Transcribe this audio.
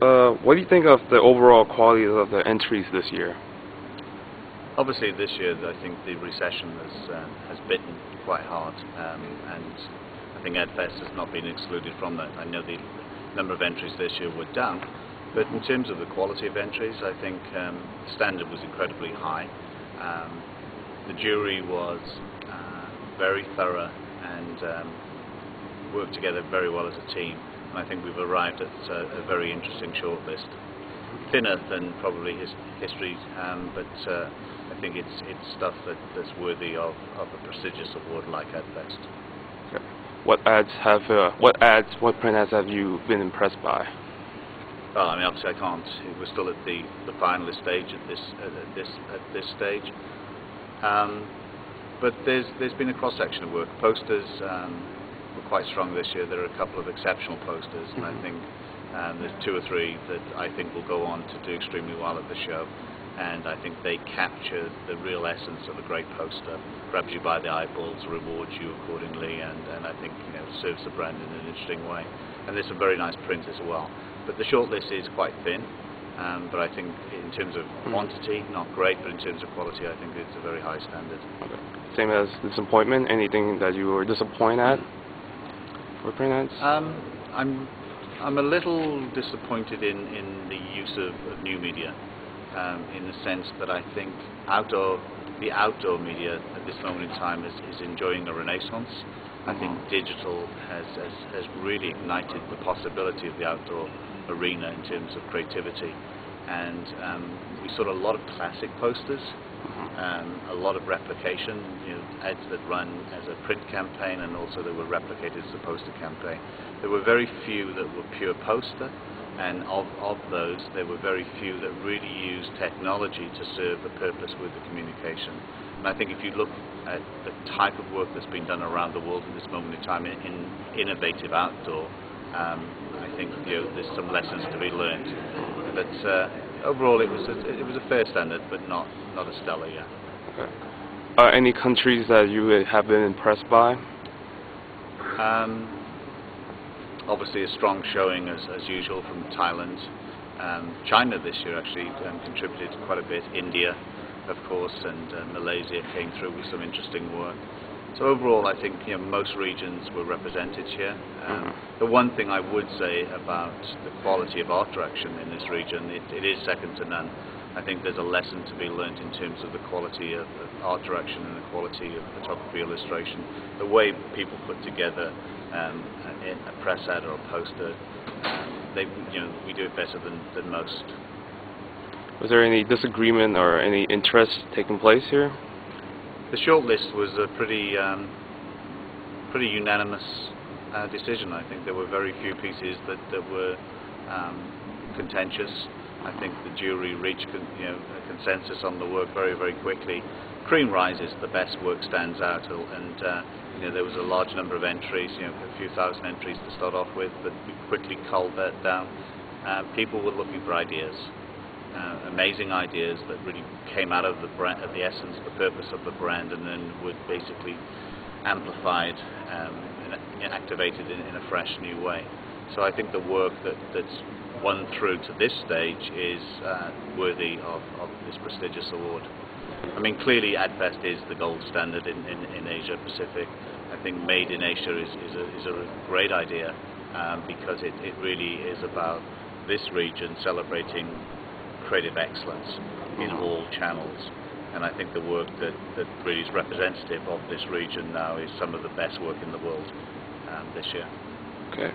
What do you think of the overall quality of the entries this year? Obviously, this year I think the recession has bitten quite hard, and I think EdFest has not been excluded from that. I know the number of entries this year were down, but in terms of the quality of entries, I think the standard was incredibly high. The jury was very thorough and worked together very well as a team, and I think we've arrived at a very interesting shortlist. Thinner than probably his history, but I think it's stuff that's worthy of a prestigious award like EdFest. Okay. What print ads have you been impressed by? Well, I mean, obviously I can't. We're still at the finalist stage at this stage. But there's been a cross-section of work. Posters were quite strong this year. There are a couple of exceptional posters, and I think there's 2 or 3 that I think will go on to do extremely well at the show. And I think they capture the real essence of a great poster. Grabs you by the eyeballs, rewards you accordingly, and I think serves the brand in an interesting way. And there's some very nice prints as well. But the shortlist is quite thin. But I think in terms of quantity, not great, but in terms of quality, I think it's a very high standard. Okay. Same as disappointment. Anything that you were disappointed at for print ads? I'm a little disappointed in the use of new media, in the sense that I think the outdoor media at this moment in time is enjoying a renaissance. I think digital has really ignited the possibility of the outdoor arena in terms of creativity, and we saw a lot of classic posters, a lot of replication, ads that run as a print campaign, and also they were replicated as a poster campaign. There were very few that were pure poster, and of those there were very few that really used technology to serve a purpose with the communication. And I think if you look at the type of work that's been done around the world at this moment in time in innovative outdoor, I think there's some lessons to be learned. But overall, it was a fair standard, but not a stellar yet. Okay. Any countries that you have been impressed by? Obviously, a strong showing as usual from Thailand. China this year actually contributed quite a bit. India, of course, and Malaysia came through with some interesting work. So overall, I think most regions were represented here. The one thing I would say about the quality of art direction in this region, it is second to none. I think there's a lesson to be learned in terms of the quality of art direction and the quality of photography illustration. The way people put together a press ad or a poster, we do it better than most. Was there any disagreement or any interest taking place here? The shortlist was a pretty unanimous decision. I think there were very few pieces that were contentious. I think the jury reached a consensus on the work very, very quickly. Cream rises, the best work stands out, and there was a large number of entries, a few thousand entries to start off with, but we quickly culled that down. People were looking for ideas. Amazing ideas that really came out of the brand, of the essence, the purpose of the brand, and then were basically amplified and activated in a fresh new way. So I think the work that's won through to this stage is worthy of this prestigious award. I mean, clearly EdFest is the gold standard in Asia Pacific. I think Made in Asia is a great idea because it really is about this region celebrating creative excellence in all channels, and I think the work that really is representative of this region now is some of the best work in the world this year. Okay.